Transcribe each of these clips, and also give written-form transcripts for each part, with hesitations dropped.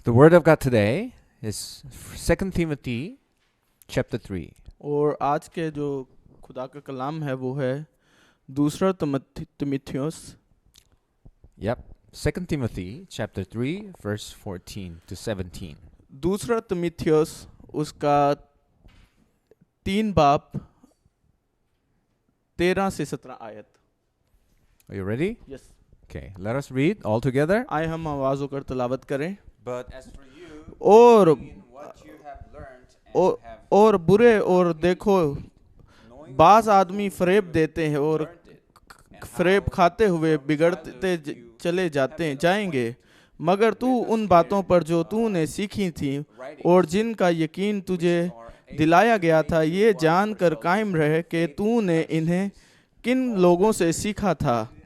The word of God today is 2 Timothy chapter 3. और आज के जो खुदा का कलाम है वो है दूसरा तिमुथियुस Yep. 2 Timothy chapter 3 verse 14 to 17. दूसरा तिमुथियुस उसका 3 बाब 13 से 17 आयत. Are you ready? Yes, Okay, let us read all together. आए हम आवाज होकर तिलावत करें. But as for you, और in what you have learned and और have और बुरे और देखो knowing बाज आदमी फरेब देते हैं और learned it, and फरेब how खाते हुए from बिगड़ते childhood you चले have जाते been जाएंगे, acquainted मगर तू with the उन बातों पर जो Spirit, तूने सीखी थी writings, और जिनका यकीन which तुझे are able दिलाया to गया make था, you ये wise जानकर for कायम salvation रहे through कि faith in तूने Christ इन्हें Jesus. किन All लोगों से Scripture सीखा is था, breathed out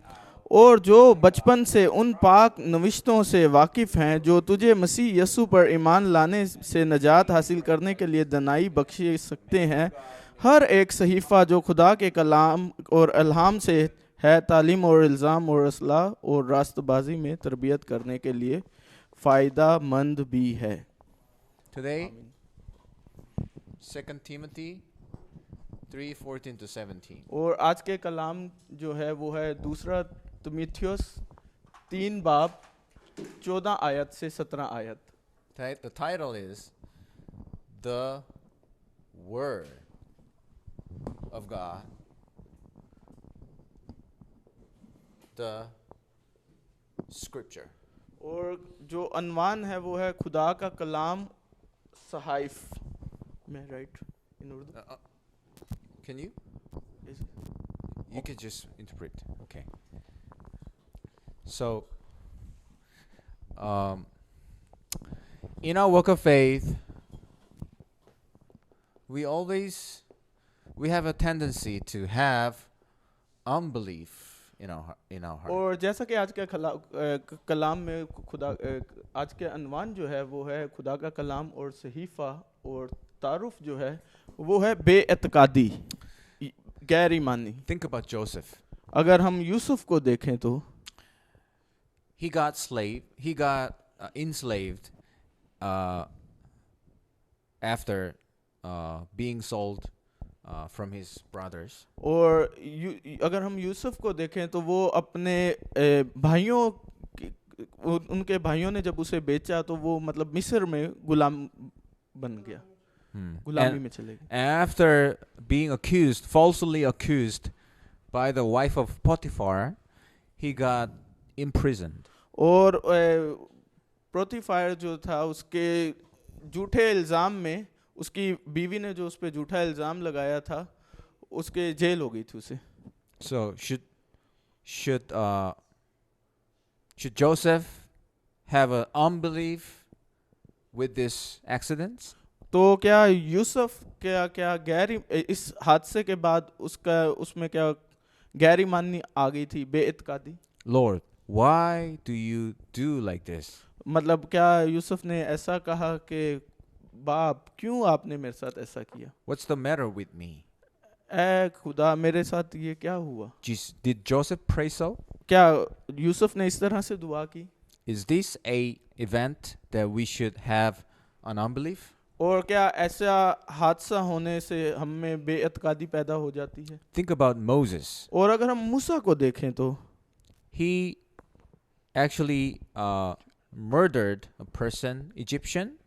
और जो by God बचपन से and उन profitable पाक for नविश्तों से वाकिफ हैं जो तुझे मसीह यसु पर ईमान लाने से नजात हासिल करने के लिए दनाई बख्श सकते हैं. हर एक सहीफा जो खुदा के कलाम और अल्हाम से है, तालीम और इल्ज़ाम और असलाह और रास्तबाजी में तरबियत करने के लिए फ़ायदा मंद भी है. Today, 2 Timothy 3:14 to 17. और आज के कलाम जो है वो है दूसरा तिमुथियुस 3 बाब 14 आयत से 17 आयत. The title is The Word of God, the Scripture. और जो अनवान है वो है खुदा का कलाम सहाइफ में, right, in Urdu. Can you? You could just interpret. Okay. So, in our walk of faith, we have a tendency to have unbelief in our heart. और जैसा कि आज के कलाम में आज के अनवान जो है वो है खुदा का कलाम और सहीफा और तारुफ जो है वो है बेएतकादी, गैर ईमानी. Think about Joseph. अगर हम यूसुफ को देखें तो He got enslaved after being sold from his brothers. और अगर हम यूसुफ को देखें तो वो अपने भाइयों उनके भाइयों ने जब उसे बेचा तो वो मतलब मिस्र में गुलाम बन गया, गुलामी में चले गए. After being falsely accused by the wife of Potiphar, he got imprisoned. और पोतीफायर जो था उसके झूठे इल्ज़ाम में उसकी बीवी ने जो उस पे झूठा इल्ज़ाम लगाया था उसके जेल हो गई थी उसे. So should Joseph have an unbelief with this accidents? तो क्या यूसुफ क्या गैर इस हादसे के बाद उसमें क्या गैर ईमानी आ गई थी, बेइत्कादी? Lord, why do you do like this? मतलब क्या यूसुफ ने ऐसा कहा कि बाप क्यों आपने मेरे साथ ऐसा किया? What's the matter with me? ऐ खुदा मेरे साथ ये क्या हुआ? Did Joseph pray so? क्या यूसुफ ने इस तरह से दुआ की? Is this a event that we should have an unbelief? और क्या ऐसा हादसा होने से हम में बेइत्कादी पैदा हो जाती है? Think about Moses. और अगर हम मूसा को देखें तो He actually murdered a person, Egyptian,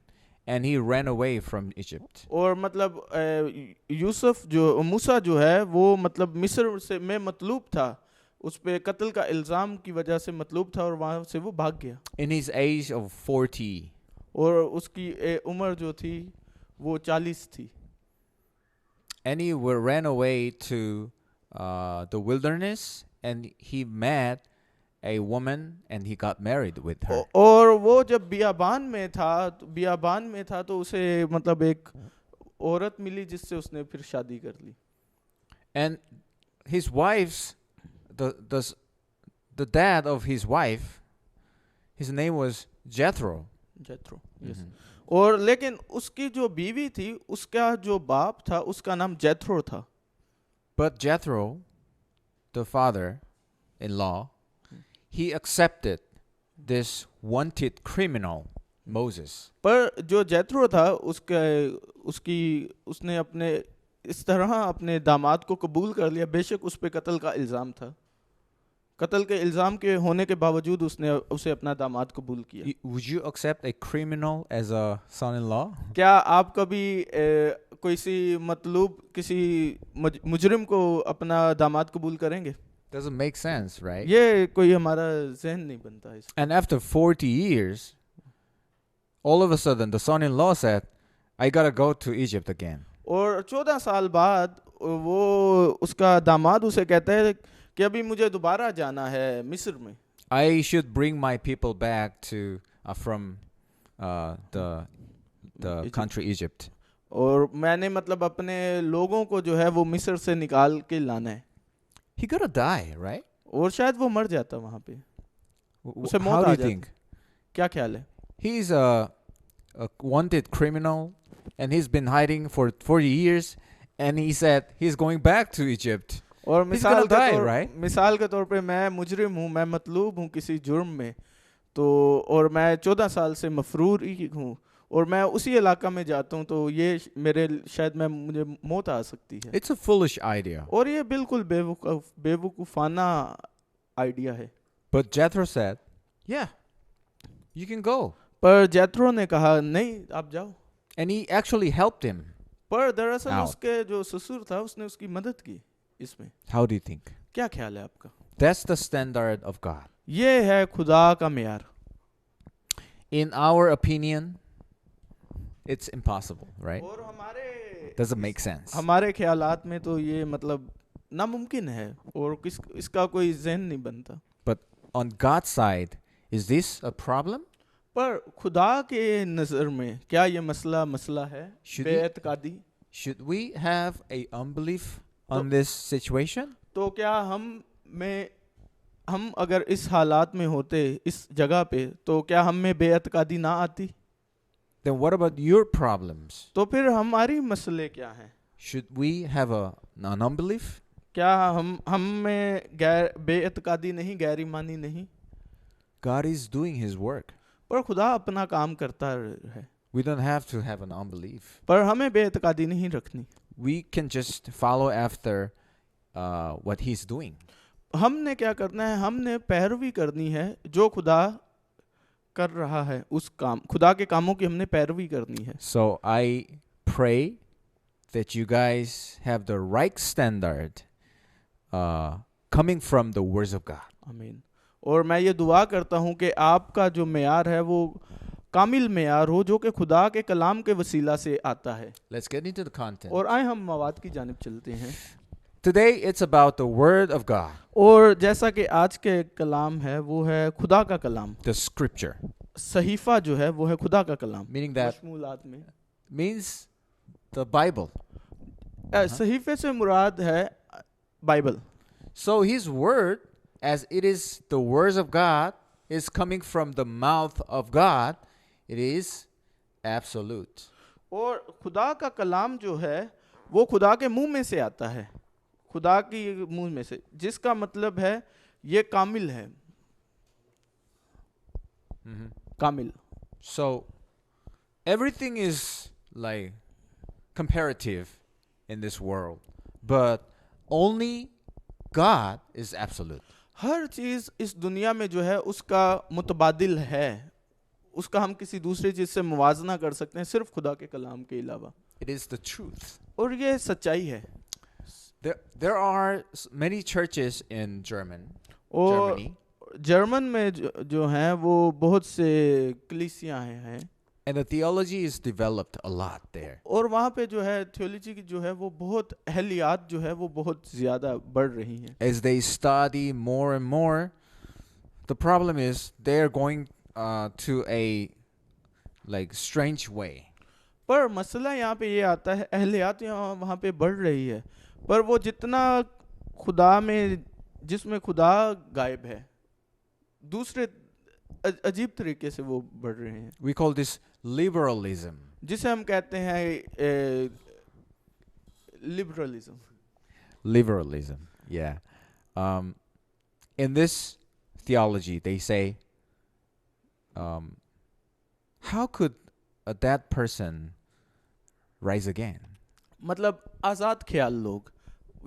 and he ran away from Egypt. और मतलब यूसुफ जो मूसा जो है वो मतलब मिस्र से में मतलूब था, उस पे कत्ल का इल्ज़ाम की वजह से मतलूब था और वहाँ से वो भाग गया. In his age of 40. और उसकी उम्र जो थी वो 40 थी. And he ran away to the wilderness, and he met a woman and he got married with her. और वो जब बियाबान में था तो उसे मतलब एक औरत मिली जिससे उसने फिर शादी कर ली. And his wife's the dad of his wife, his name was Jethro. जेथरो, yes. और लेकिन उसकी जो बीवी थी उसका जो बाप था उसका नाम जेथरो था. But Jethro, the father-in-law, he accepted this wanted criminal Moses. पर जो जेथरो था उसने अपने इस तरह अपने दामाद को कबूल कर लिया, बेशक उस पे कत्ल का इल्ज़ाम था, कत्ल के इल्ज़ाम के होने के बावजूद उसने उसे अपना दामाद कबूल किया। Would you accept a criminal as a son-in-law? क्या आप कभी किसी मुजरिम को अपना दामाद कबूल करेंगे? Doesn't make sense, right? ये कोई हमारा जहन नहीं बनता है इसका। And after 40 years, all of a sudden the son-in-law said, I gotta go to Egypt again. और 14 साल बाद वो उसका दामाद उसे कहता है कि अभी मुझे दोबारा जाना है मिस्र में। I should bring my people back to from the Egypt. country Egypt. और मैंने मतलब अपने लोगों को जो है वो मिस्र से निकाल के लाना है। He gotta die, right? और शायद वो मर जाता वहां पे, उसे How मौत do आ you जाती। think? क्या ख्याल है? He's a wanted criminal, and he's been hiding for 40 years, and he said he's going back to Egypt. और He's gonna die, right? मिसाल के तौर पे मैं मुजरिम हूँ, मैं मतलूब हूँ किसी जुर्म में, तो और मैं 14 साल से मफरूरी हूँ और मैं उसी इलाका में जाता हूँ, तो ये मुझे मौत आ सकती है। It's a foolish idea. और ये बिल्कुल बेवकूफ़ाना आइडिया है। But Jethro said, yeah, you can go. पर जेथरो ने कहा नहीं, आप जाओ। And he actually helped him. पर दरअसल Out. उसके जो ससुर था उसने उसकी मदद की इसमें। How do you think? क्या ख्याल है आपका? That's the standard of God. ये है खुदा का मेयार। In our opinion, it's impossible, right? और Doesn't make sense. हमारे ख्यालात में तो ये मतलब नामुमकिन है और इसका कोई ज़हन नहीं बनता। But on God's side, is this a problem? पर खुदा के नज़र में क्या ये मसला है? बेएतकादी। Should we have a unbelief on this situation? तो क्या हम अगर इस हालात में होते इस जगह पे, तो क्या हम में बेएतकादी ना आती? Then what about your problems? तो फिर हमारी मसले क्या हैं? Should we have an unbelief? क्या हम में बेएतकादी नहीं, गैर ईमानी नहीं? God is doing his work. पर खुदा अपना काम करता है। We don't have to have an unbelief. पर हमें बेएतकादी नहीं रखनी। We can just follow after what he's doing. हमने क्या करना है? हमने पैरवी करनी है जो खुदा कर रहा है, उस काम, खुदा के कामों की हमने पैरवी करनी है। So I pray that you guys have the right standard coming from the words of God. आमीन। और मैं ये दुआ करता हूँ कि आपका जो मेयार है वो कामिल मेयार हो जो कि खुदा के कलाम के वसीला से आता है। Let's get into the content. और आए हम मवाद की जानिब चलते हैं। Today it's about the word of God. और जैसा कि आज के कलाम है वो है खुदा का कलाम। The scripture. सहीफा जो है वो है खुदा का कलाम। Meaning that मशमूलात में means the Bible. सहीफे से मुराद है Bible. So his word, as it is the words of God, is coming from the mouth of God. It is absolute. और खुदा का कलाम जो है वो खुदा के मुंह में से आता है, खुदा की मुंह में से, जिसका मतलब है ये कामिल है। कामिल। So everything is like comparative in this world, but only God is absolute. हर चीज इस दुनिया में जो है उसका मुतबादिल है, उसका हम किसी दूसरी चीज से मुवाजना कर सकते हैं सिर्फ खुदा के कलाम के अलावा। It is the truth. और ये सच्चाई है। There are many churches in Germany. German में जो हैं वो बहुत से कलीसियां हैं। And the theology is developed a lot there. और वहाँ पे जो है थियोलॉजी की जो है वो बहुत अहलियात जो है वो बहुत ज़्यादा बढ़ रही हैं। As they study more and more, the problem is they're going to a like strange way. पर मसला यहाँ पे ये आता है, अहलियात यहाँ वहाँ पे बढ़ रही है, पर वो जितना खुदा में, जिसमें खुदा गायब है, दूसरे अजीब तरीके से वो बढ़ रहे हैं। We call this liberalism. जिसे हम कहते हैं liberalism. Liberalism, yeah. In this theology, they say how could that person rise again? मतलब आज़ाद ख्याल लोग,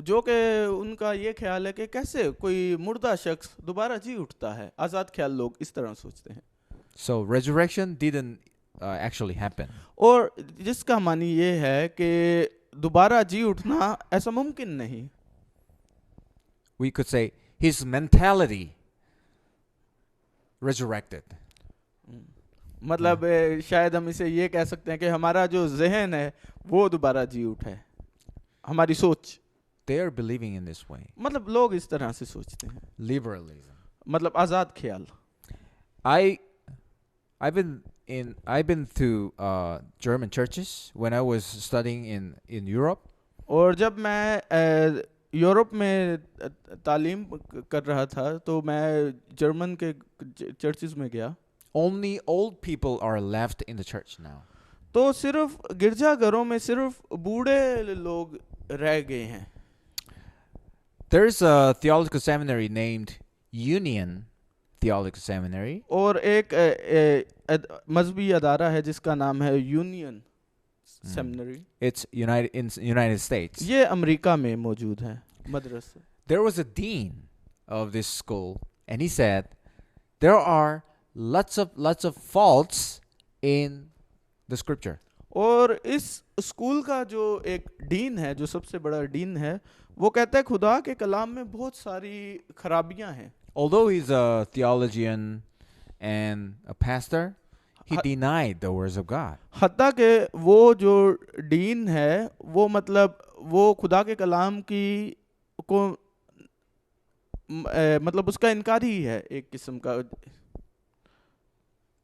जो कि उनका ये ख्याल है कि कैसे कोई मुर्दा शख्स दोबारा जी उठता है। आज़ाद ख्याल लोग इस तरह सोचते हैं। So resurrection didn't actually happen. और जिसका मानी ये है कि दोबारा जी उठना ऐसा मुमकिन नहीं। We could say his mentality resurrected. मतलब शायद हम इसे ये कह सकते हैं कि हमारा जो जहन है वो दोबारा जी उठा है, हमारी सोच। They are believing in this way. मतलब लोग इस तरह से सोचते हैं, Liberalism. मतलब आज़ाद ख्याल। I've been to German churches when I was studying in Europe. और जब मैं यूरोप में तालीम कर रहा था तो मैं जर्मन के चर्चेस में गया। Only old people are left in the church now. तो सिर्फ गिरजाघरों में सिर्फ बूढ़े लोग रह गए हैं। There's a theological seminary named Union Theological Seminary. और एक मजहबी अदारा है जिसका नाम है union seminary. It's United States. ये अमेरिका में मौजूद है मदरसा। There was a dean of this school, and he said there are lots of faults in the scripture. और इस स्कूल का जो एक डीन है, जो सबसे बड़ा डीन है, वो कहता है खुदा के कलाम में बहुत सारी खराबियां हैं। Although he's a theologian and a pastor, he denied the words of God. हत्ता के वो जो डीन है वो मतलब वो खुदा के कलाम की को मतलब उसका इनकार ही है एक किस्म का।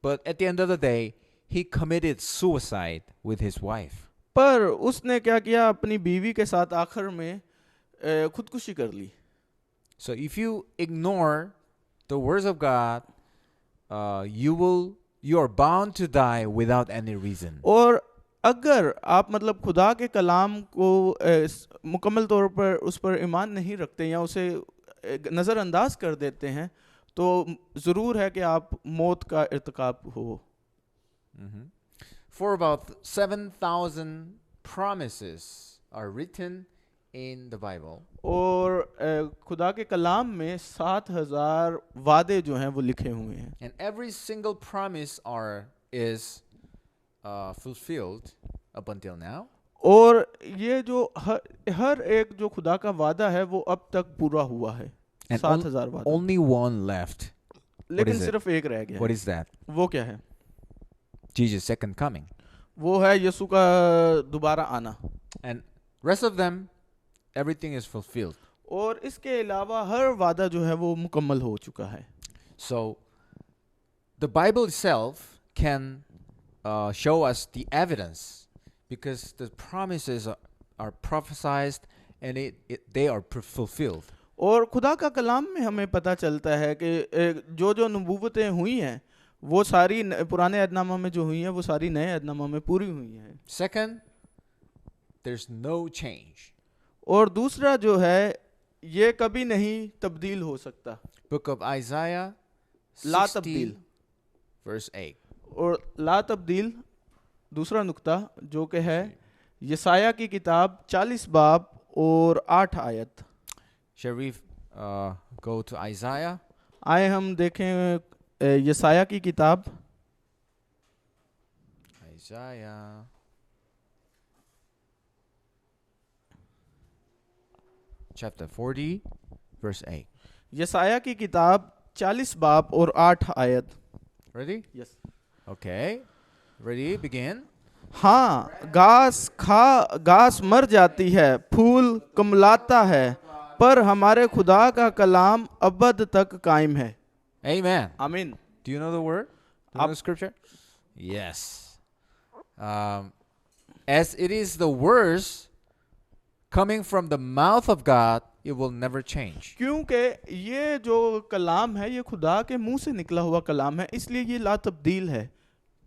But at the end of the day, he committed suicide with his wife. पर उसने क्या किया, अपनी बीवी के साथ आखिर में खुदकुशी कर ली। So if you ignore the words of God, you are bound to die without any reason. और अगर आप मतलब खुदा के कलाम को मुकम्मल तौर पर उस पर ईमान नहीं रखते या उसे नज़रअंदाज कर देते हैं तो ज़रूर है कि आप मौत का इर्तिकाब हो। For about 7,000 promises are written in the Bible. और खुदा के कलाम में 7,000 वादे जो हैं वो लिखे हुए हैं। And every single promise is fulfilled up until now. और ये जो हर एक जो खुदा का वादा है वो अब तक पूरा हुआ है। And 7,000 वादा। only one left. लेकिन is it? सिर्फ एक रह गया What है। is that? वो क्या है? Jesus' second coming. वो है यीशु का दोबारा आना। And rest of them, everything is fulfilled. और इसके अलावा हर वादा जो है वो मुकम्मल हो चुका है। So the Bible itself can show us the evidence because the promises are prophesied and they are fulfilled. और खुदा का कलाम में हमें पता चलता है कि जो जो नबूवतें हुई हैं वो सारी पुराने अहदनामा में जो हुई हैं वो सारी नए अहदनामा में पूरी हुई हैं। Second, there's no change. और दूसरा जो है ये कभी नहीं तब्दील हो सकता। Book of Isaiah ला 60 तब्दील। verse 8. और ला तब्दील दूसरा नुक्ता जो कि है यसाया की किताब 40 बाब और 8 आयत। Shall we go to Isaiah? आए हम देखें यसाया की किताब Isaiah chapter 40 verse 8. यसाया की किताब 40 बाब और 8 आयत। Ready? Yes. Okay. Ready? Begin. हाँ, घास मर जाती है, फूल कमलाता है, पर हमारे खुदा का कलाम अबद तक कायम है। Amen. आमीन। Do you know the word? Do you know the scripture? Yes. As it is the words coming from the mouth of God, it will never change. क्योंकि ये जो कलाम है ये खुदा के मुंह से निकला हुआ कलाम है, इसलिए ये ला तब्दील है,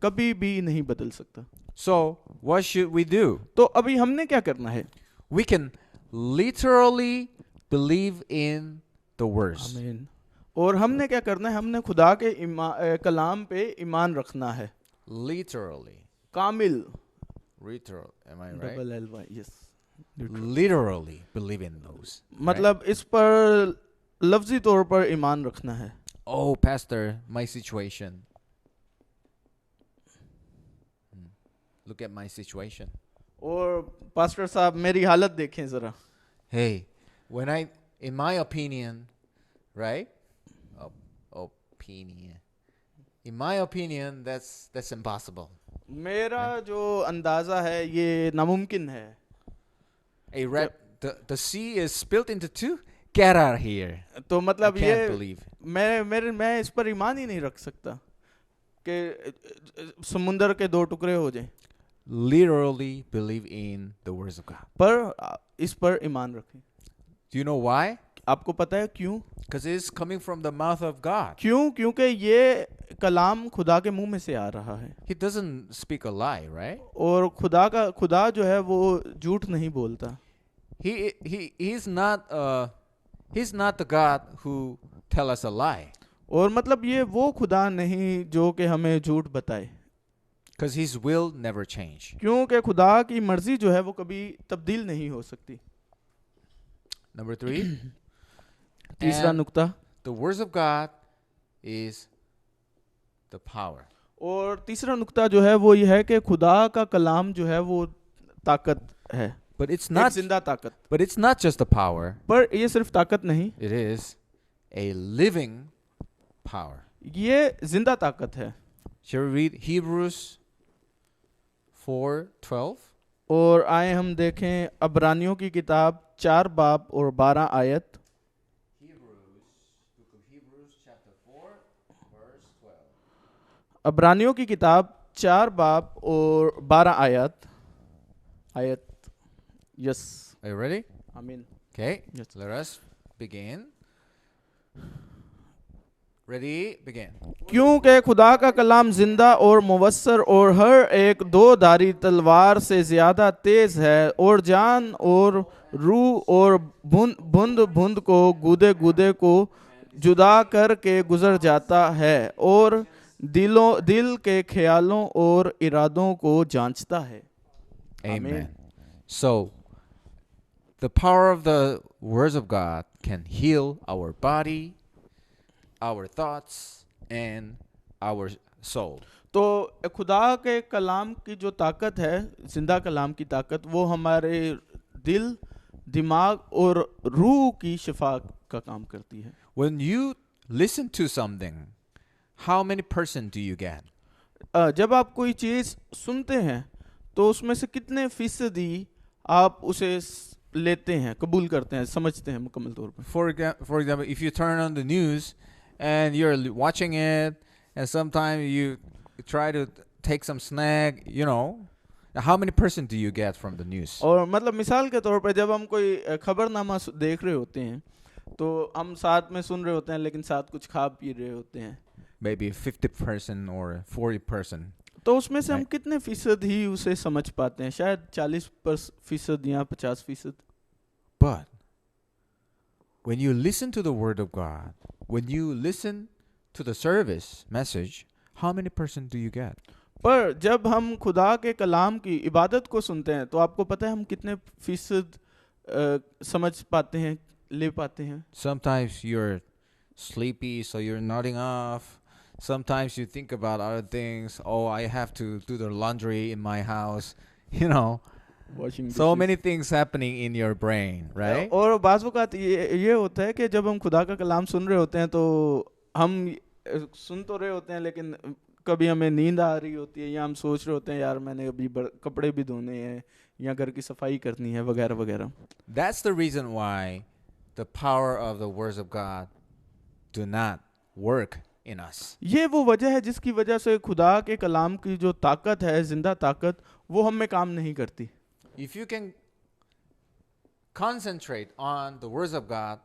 कभी भी नहीं बदल सकता। So, what should we do? तो अभी हमने क्या करना है? We can literally believe in the words. आमीन। और हमने क्या करना है? हमने खुदा के कलाम पे ईमान रखना है। Literally. कामिल, Literal. Am I right? Double L Y, yes, Literally believe in those. right? मतलब इस पर लफ्जी तौर पर ईमान रखना है. Oh, Pastor, my situation. Look at my situation. और पास्टर साहब मेरी हालत देखें जरा. Hey, in my opinion, right? Opinion. In my opinion, that's impossible. मेरा जो अंदाजा है ये नामुमकिन है. The sea is split into two. Get out of here. तो मतलब I can't ये believe. मैं इस पर ईमान ही नहीं रख सकता कि समुंदर के दो टुकड़े हो जाएं. Literally believe in the words of God. पर इस पर ईमान रखें. Do you know why? आपको पता है क्यों? Because it is coming from the mouth of God. क्यों? क्योंकि ये कलाम खुदा के मुंह में से आ रहा है. He doesn't speak a lie, right? और खुदा जो है वो झूठ नहीं बोलता. He's not the God who tell us a lie. और मतलब ये वो खुदा नहीं जो कि हमें झूठ बताए. Because his will never change. क्योंकि खुदा की मर्जी जो है वो कभी तब्दील नहीं हो सकती. Number 3. तीसरा And नुक्ता. the words of God is the power. और तीसरा नुक्ता जो है वो ये है कि खुदा का कलाम जो है वो ताकत है. But it's एक not जिंदा ताकत. but it's not just the power. पर ये सिर्फ ताकत नहीं, It is a living power. ये जिंदा ताकत है. Shall we read Hebrews 4:12? और आए हम देखें अबरानियों की किताब 4 बाब और 12 आयत. Hebrews chapter 4 verse 12. अबरानियों की किताब 4 बाब और 12 आयत. Yes, Are you ready? आमीन. Okay. Yes. Let us begin. Ready? Begin. क्योंकि खुदा का कलाम जिंदा और मुवस्सर और हर एक दो धारी तलवार से ज्यादा तेज है और जान और रूह और बूंद को गूदे को जुदा करके गुजर जाता है और दिल के ख्यालों और इरादों को जांचता है. Amen. So, the power of the words of God can heal our body, our thoughts, and our soul. तो खुदा के कलाम की जो ताकत है, जिंदा कलाम की ताकत, वो हमारे दिल, दिमाग और रूह की शिफा का काम करती है. When you listen to something, how many % do you get? जब आप कोई चीज़ सुनते हैं तो उसमें से कितने फीसदी आप उसे लेते हैं, कबूल करते हैं, समझते हैं मुकम्मल तौर पर. For example, if you turn on the news and you're watching it, and sometimes you try to take some snack, how many % do you get from the news? और मतलब मिसाल के तौर पर जब हम कोई खबरनामा देख रहे होते हैं तो हम साथ में सुन रहे होते हैं लेकिन साथ कुछ खा पी रहे होते हैं. Maybe 50% or 40%. तो उसमें से हम कितने फीसद ही उसे समझ पाते हैं? शायद 40% या 50%. But when you listen to the word of God, when you listen to the service message, how many % do you get? पर जब हम खुदा के कलाम की इबादत को सुनते हैं तो आपको पता है हम कितने फीसद समझ पाते हैं, ले पाते हैं? Sometimes you're sleepy, so you're nodding off. Sometimes you think about other things. Oh, I have to do the laundry in my house. So many things happening in your brain, right? और बाज़ वक़्त ये होता है कि जब हम खुदा का कलाम सुन रहे होते हैं तो हम सुन तो रहे होते हैं लेकिन कभी हमें नींद आ रही होती है या हम सोच रहे होते हैं यार मैंने अभी कपड़े भी धोने हैं या घर की सफाई करनी है वगैरह वगैरह. That's the reason why the power of the words of God do not work in us. ये वो वजह है जिसकी वजह से खुदा के कलाम की जो ताकत है, जिंदा ताकत, वो हम में काम नहीं करती. If you can concentrate on the words of God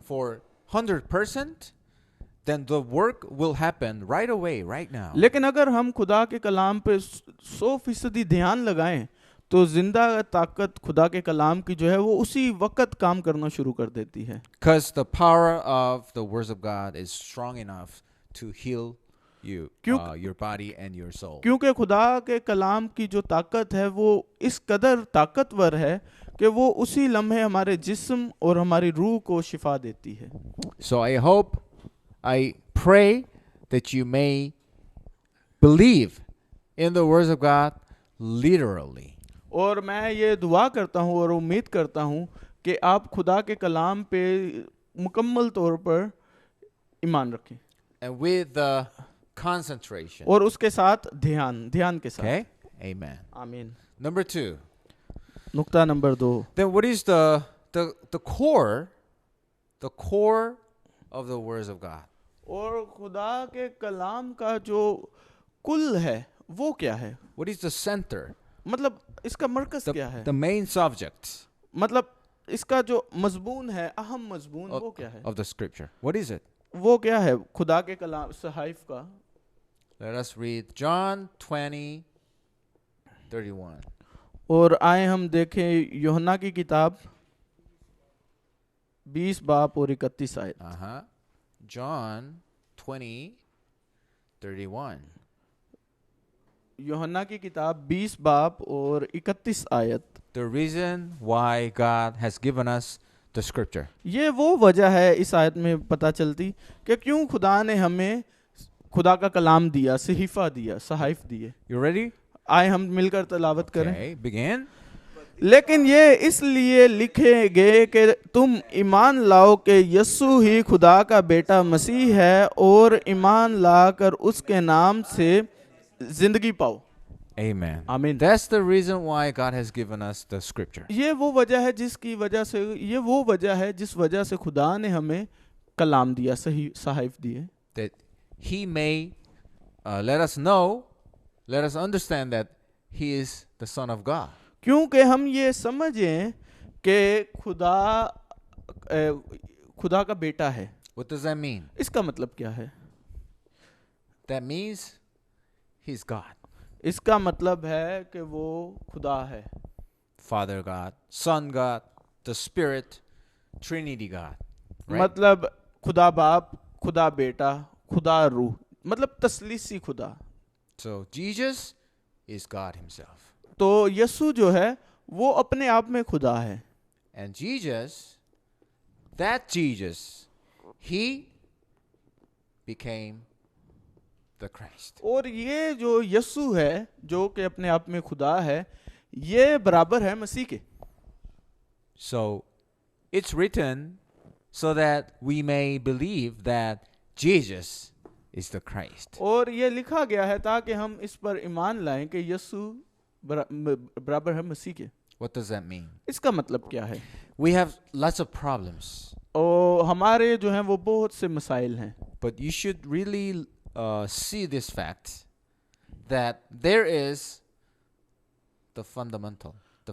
for 100%, then the work will happen right away, right now. लेकिन अगर हम खुदा के कलाम पे 100% ध्यान लगाएं तो जिंदा ताकत खुदा के कलाम की जो है वो उसी वक्त काम करना शुरू कर देती है. Because the power of the words of God is strong enough to heal you, क्यों- your body and your soul. क्योंकि खुदा के कलाम की जो ताकत है वो इस कदर ताकतवर है कि वो उसी लम्हे हमारे जिस्म और हमारी रूह को शिफा देती है। So I pray that you may believe in the words of God literally. और मैं ये दुआ करता हूँ और उम्मीद करता हूँ कि आप खुदा के कलाम पे मुकम्मल तौर पर ईमान रखें And with the concentration. और उसके साथ ध्यान के साथ। Okay? Amen. आमीन। Number 2. नुक्ता number 2, Then what is the core of the words of God? और खुदा के कलाम का जो कुल है वो क्या है? What is the center? मतलब इसका मरकज क्या है? The main subject मतलब इसका जो मजबून है, अहम मजबून वो क्या है? of the scripture. What is it? वो क्या है खुदा के कलाम सहाइफ का? Let us read John 20:31. और आए हम देखें यूहन्ना की किताब 20 बाब और 31 आयत। John 20:31. यूहन्ना की किताब 20 बाब और 31 आयत। The reason why God has given us the scripture. ये वो वजह है इस आयत में पता चलती कि क्यों खुदा ने हमें खुदा का कलाम दिया, सहीफा दिया, सहाइफ दिए। You ready? आए हम मिलकर तलावत करें। Okay, begin. लेकिन ये इसलिए लिखे गए कि तुम ईमान लाओ कि यीशु ही खुदा का बेटा मसीह है और ईमान लाकर उसके नाम से जिंदगी पाओ। Amen. आमीन। That's the reason why God has given us the scripture. ये वो वजह है जिस वजह से खुदा ने हमें कलाम दिया, सही सहाइफ दिए, That He may let us understand that He is the Son of God. क्योंकि हम ये समझें कि खुदा का बेटा है। What does that mean? इसका मतलब क्या है? That means He's God. इसका मतलब है कि वो खुदा है, Father God, Son God, the Spirit, Trinity God. Right? मतलब खुदा बाप, खुदा बेटा, खुदा रूह, मतलब तसलीसी खुदा। So Jesus is God Himself. तो यीशु जो है वो अपने आप में खुदा है। And Jesus, He became the Christ. और ये जो यीशु है जो कि अपने आप में खुदा है, ये बराबर है मसीह के। So it's written so that we may believe that Jesus is the Christ. और ये लिखा गया है ताकि हम इस पर ईमान लाएं कि यीशु बराबर है मसीह के। What does that mean? इसका मतलब क्या है? We have lots of problems, और हमारे जो हैं वो बहुत से मसाइल हैं, but you should really see this fact that there is the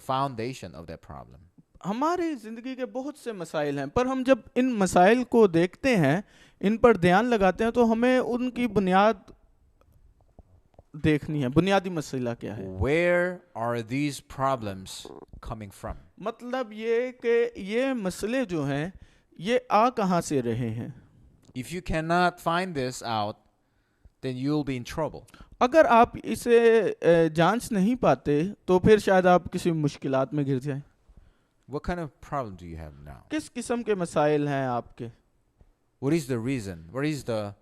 foundation of that problem. हमारी जिंदगी के बहुत से मसाइल हैं, पर हम जब इन मसाइल को देखते हैं, इन पर ध्यान लगाते हैं, तो हमें उनकी बुनियाद देखनी है। बुनियादी मसला क्या है? Where are these problems coming from? मतलब ये कि ये मसले जो हैं ये आ कहाँ से रहे हैं? If you cannot find this out, then you'll be in trouble. अगर आप इसे जांच नहीं पाते तो फिर शायद आप किसी मुश्किलात में गिर जाएं। What kind of problem do you have now? किस किस्म के मसाइल हैं आपके? What is the reason? What is the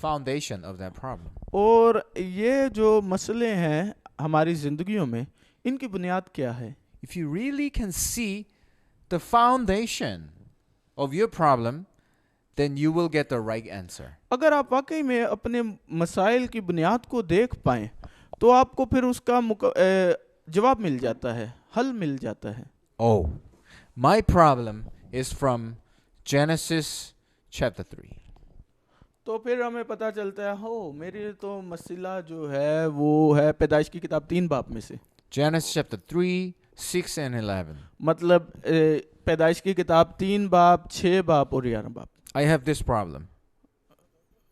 foundation of that problem? और ये जो मसले हैं हमारी जिंदगियों में, इनकी बुनियाद क्या है? If you really can see the foundation of your problem, then you will get the right answer. अगर आप वाकई में अपने मसाइल की बुनियाद को देख पाएं तो आपको फिर उसका जवाब मिल जाता है, हल मिल जाता है। Oh, my problem is from Genesis chapter 3. तो फिर हमें पता चलता है हो मेरी तो मसला जो है वो है पैदाइश की किताब 3 बाब में से। Genesis chapter 3, 6 and 11. मतलब पैदाइश की किताब 3 बाब, 6 बाब और 11 बाब। I have this problem.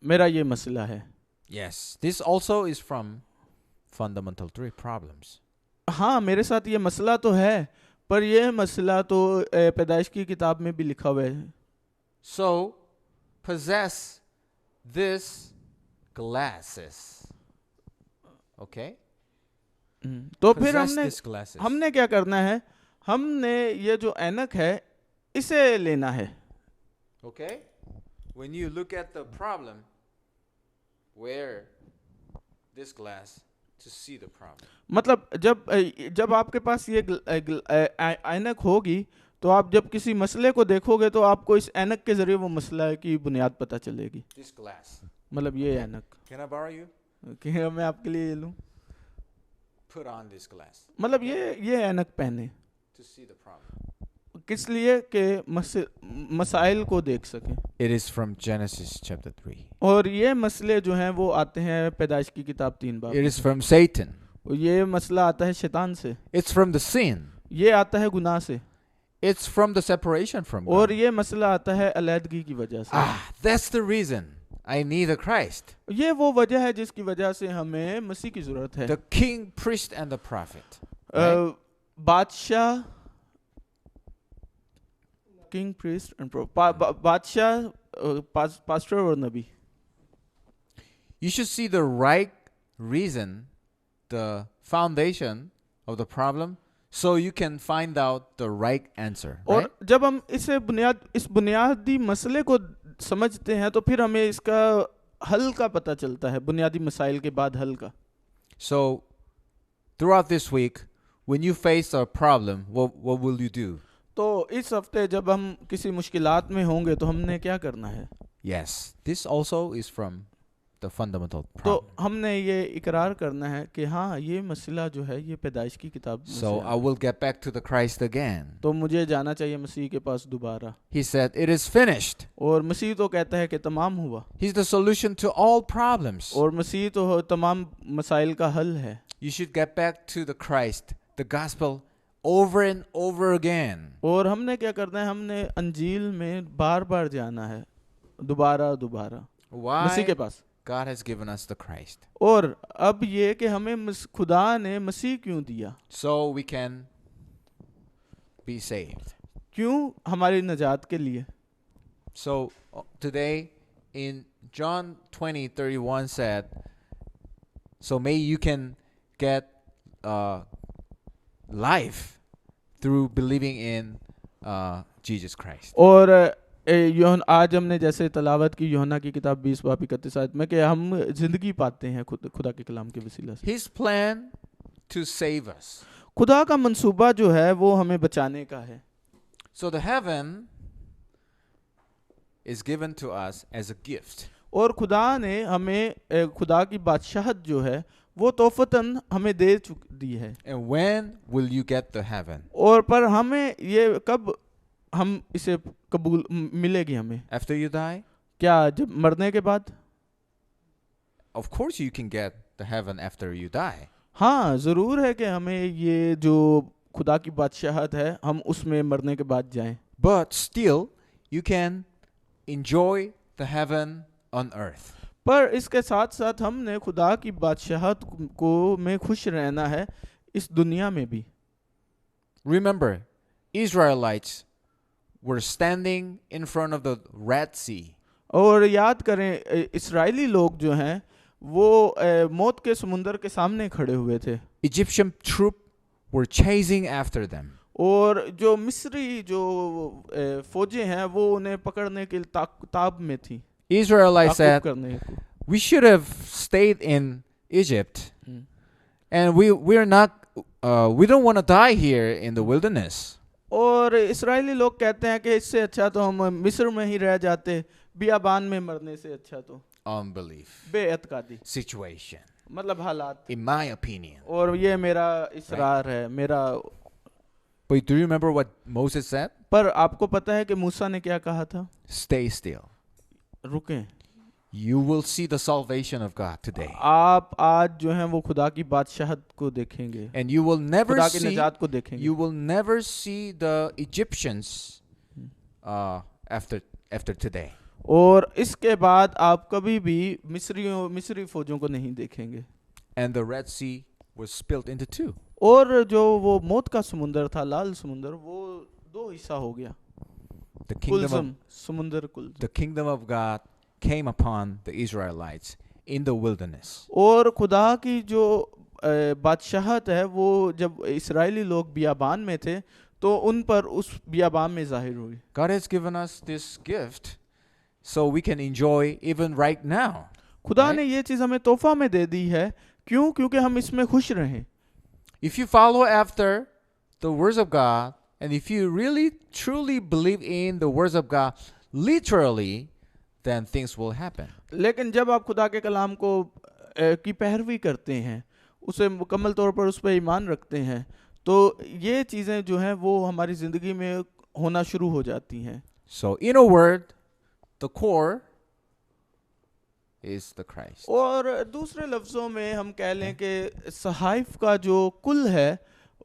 मेरा ये मसला है। Yes, this also is from fundamental 3 problems. हाँ, मेरे साथ ये मसला तो है, पर ये मसला तो पैदाइश की किताब में भी लिखा हुआ है। So, possess this glasses. Okay? तो फिर Possess हमने these glasses. हमने क्या करना है, हमने ये जो ऐनक है इसे लेना है. Okay? When you look at the problem, wear this glass to see the problem. मतलब जब आपके पास ये ऐनक होगी तो आप जब किसी मसले को देखोगे तो आपको इस ऐनक के जरिए वो मसला की बुनियाद पता चलेगी. This glass. मतलब ये ऐनक Can I borrow you? कि मैं आपके लिए ये लूं. Put on this glass मतलब ये ऐनक पहने to see the problem. किस लिए कि मसाइल को देख सकें. It is from Genesis chapter 3. और ये मसले जो हैं वो आते हैं पैदाइश की किताब 3 बाब. It is from Satan. ये मसला आता है शैतान से. It's from the sin. ये आता है गुनाह से. It's from the separation from और God. ये मसला आता है अलैदगी की वजह से. That's the reason I need a Christ. ये वो वजह है जिसकी वजह से हमें मसीह की जरूरत है. The king, priest and the prophet. Right? बादशाह, किंग, प्रीस्ट एंड बादशाह, पास्टर और नबी. You should see the right reason, the foundation of the problem, so you can find out the right answer. और Right? जब हम इस बुनियादी मसले को समझते हैं तो फिर हमें इसका हल का पता चलता है. बुनियादी मसाइल के बाद हल का. So, throughout this week, when you face a problem, what will you do? तो इस हफ्ते जब हम किसी मुश्किलात में होंगे तो हमने क्या करना है. Yes, this also is from the fundamental तो problem. हमने ये इकरार करना है कि हाँ ये मसला जो है ये पैदाइश की किताब में से So, है. I will get back to the Christ again. तो मुझे जाना चाहिए मसीह के पास दोबारा. He said, it is finished. और मसीह तो कहता है कि तमाम हुआ. He's the solution to all problems. और मसीह तो तमाम मसाइल का हल है. You should get back to the Christ, the gospel, over and over again. और हमने क्या करना है, हमने अंजील में बार बार जाना है, दोबारा दोबारा मसीह के Why? Pass. God has given us the Christ. और अब ये कि हमें खुदा ने मसीह क्यों दिया. So we can be saved. क्यों? हमारी नजात के लिए. So today in John 20:31 said, so may you can get life through believing in Jesus Christ. और आज हमने जैसे तलावत की यूहन्ना की किताब 20 बाब 31 आयत में कि हम जिंदगी पाते हैं खुदा के कलाम के वसीला से. His plan to save us. खुदा का मंसूबा जो है वो हमें बचाने का है. So the heaven is given to us as a gift. और खुदा ने हमें खुदा की बादशाहत जो है वो तोहफतन हमें दे दी है. And when will you get the heaven? और पर हमें ये कब हम इसे कबूल मिलेगी हमें. After you die? क्या जब मरने के बाद? Of course you can get the heaven after you die. हाँ ज़रूर है कि हमें ये जो खुदा की बादशाहत है हम उसमें मरने के बाद जाएं. But still you can enjoy the heaven on earth. पर इसके साथ साथ हमने खुदा की बादशाहत को में खुश रहना है इस दुनिया में भी. Remember, Israelites were standing in front of the Red Sea. और याद करें इस्राएली लोग जो हैं वो मौत के समुंदर के सामने खड़े हुए थे. Egyptian troops were chasing after them. और जो मिस्री जो फौजें हैं वो उन्हें पकड़ने के ताब में थी. Israelites said, करने को. we should have stayed in Egypt, and we don't want to die here in the wilderness. और इस्राएली लोग कहते हैं कि इससे अच्छा तो हम मिस्र में ही रह जाते, बियाबान में मरने से अच्छा तो. Unbelief. बेअतकादी Situation. मतलब हालात. In my opinion. और ये मेरा इसरार है मेरा. But do you remember what Moses said? पर आपको पता है कि मूसा ने क्या कहा था? Stay still. रुकें. You will see the salvation of God today. आप आज जो हैं वो खुदा की बादशाहत को देखेंगे. And you will never खुदा की see, निजात को देखेंगे. you will never see the Egyptians after today. और इसके बाद आप कभी भी मिस्री फौजों को नहीं देखेंगे. And the Red Sea was split into two. और जो वो मौत का समुंदर था, लाल समुंदर, वो दो हिस्सा हो गया. The kingdom कुलसम समुंदर कुल. the kingdom of God came upon the Israelites, in the wilderness. और खुदा की जो बादशाहत है वो जब इस्राएली लोग बियाबान में थे तो उन पर उस बियाबान में जाहिर हुई. God has given us this gift so we can enjoy even right now. खुदा Right? ने ये चीज़ हमें तोहफा में दे दी है. क्यों? क्योंकि हम इसमें खुश रहें. If you follow after the words of God, and if you really truly believe in the words of God literally, then things will happen. लेकिन जब आप खुदा के कलाम को की पैरवी करते हैं, उसे मुकम्मल तौर पर उस पर ईमान रखते हैं, तो ये चीज़ें जो हैं वो हमारी ज़िंदगी में होना शुरू हो जाती हैं. So, in a word, the core is the Christ. और दूसरे लफ्ज़ों में हम कह लें कि सहाइफ का जो कुल है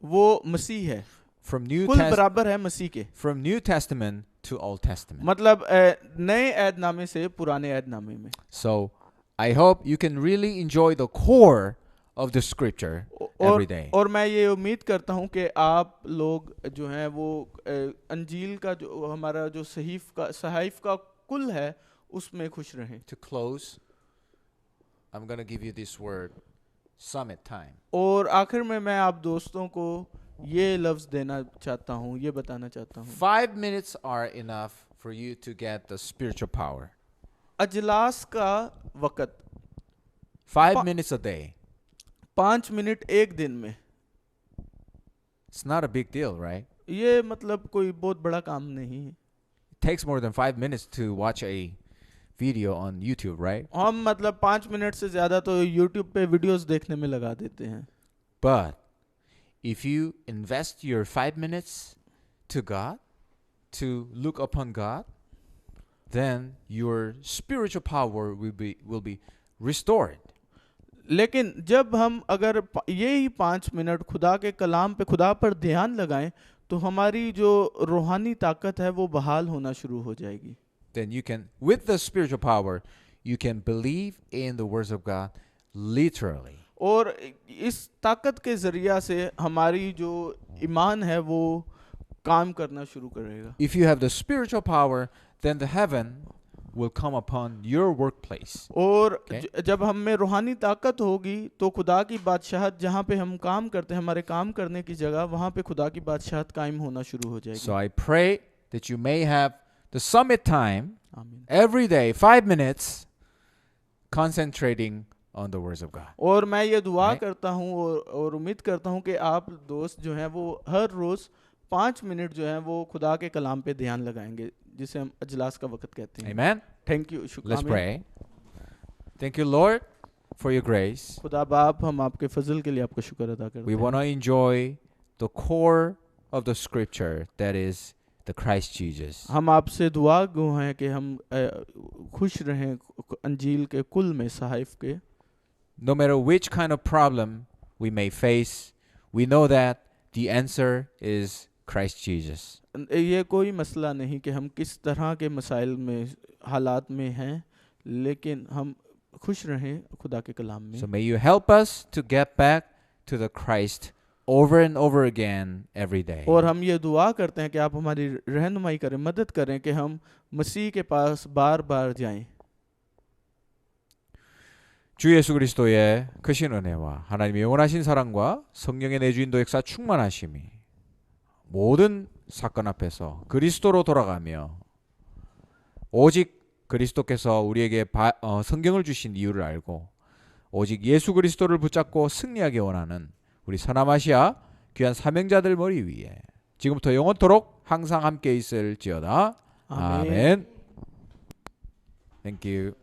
वो मसीह है. From New, कुल बराबर है मसीह के. from New Testament to Old Testament. मतलब नए ऐदनामे से पुराने ऐदनामे में. So, I hope you can really enjoy the core of the scripture every day. और मैं ये उम्मीद करता हूँ कि आप लोग जो हैं वो अंजील का जो हमारा जो सहाइफ का कुल है उसमें खुश रहें. To close, I'm going to give you this word, summit time. और आखिर में मैं आप दोस्तों को ये लफ्ज़ देना चाहता हूँ, ये बताना चाहता हूँ. 5 minutes are enough for you to get the spiritual power. अजलास का वक़्त 5 minutes a day. 5 मिनट एक दिन में. It's not a big deal, right? ये मतलब कोई बहुत बड़ा काम नहीं है. It takes more than 5 minutes to watch a video on YouTube, right? हम मतलब 5 मिनट से ज़्यादा तो YouTube पे वीडियोस देखने में लगा देते हैं. But if you invest your 5 minutes to God, to look upon God, then your spiritual power will be restored. लेकिन जब हम अगर ये ही 5 मिनट खुदा के कलाम पे खुदा पर ध्यान लगाएं तो हमारी जो रूहानी ताकत है वो बहाल होना शुरू हो जाएगी. Then you can, with the spiritual power, you can believe in the words of God literally. और इस ताकत के ज़रिया से हमारी जो ईमान है वो काम करना शुरू करेगा. If you have the spiritual power, then the heaven will come upon your workplace. और Okay. जब हम में रूहानी ताकत होगी तो खुदा की बादशाहत जहाँ पे हम काम करते हैं, हमारे काम करने की जगह, वहाँ पे खुदा की बादशाहत कायम होना शुरू हो जाएगी. So I pray that you may have the summit time आमीन. every day, 5 minutes, concentrating on the words of God. और मैं ये दुआ Right. करता हूँ और उम्मीद करता हूँ कि आप दोस्त जो हैं वो हर रोज़ 5 मिनट जो हैं वो खुदा के कलाम पे ध्यान लगाएंगे, जिसे हम अजलास का वक़्त कहते हैं. Amen? Thank you. Let's pray. Thank you, Lord, for your grace. खुदा बाप, हम आपके फजल के लिए आपका शुक्र अदा करते We हैं. want to enjoy the core of the scripture, that is the Christ Jesus. हम आपसे दुआ गो हैं कि हम खुश रहें अंजील के कुल में, सहाइफ के. No matter which kind of problem we may face, we know that the answer is Christ Jesus. ये कोई मसला नहीं कि हम किस तरह के मसाइल में, हालात में हैं, लेकिन हम खुश रहें खुदा के कलाम में. So may you help us to get back to the Christ over and over again every day. और हम ये दुआ करते हैं कि आप हमारी रहनुमाई करें, मदद करें कि हम मसीह के पास बार बार जाएं. 주 예수 그리스도의 크신 은혜와 하나님의 영원하신 사랑과 성령의 내주인도 역사 충만하심이 모든 사건 앞에서 그리스도로 돌아가며 오직 그리스도께서 우리에게 성경을 주신 이유를 알고 오직 예수 그리스도를 붙잡고 승리하기 원하는 우리 서남아시아 귀한 사명자들 머리 위에 지금부터 영원토록 항상 함께 있을지어다. 아멘. 아멘. Thank you.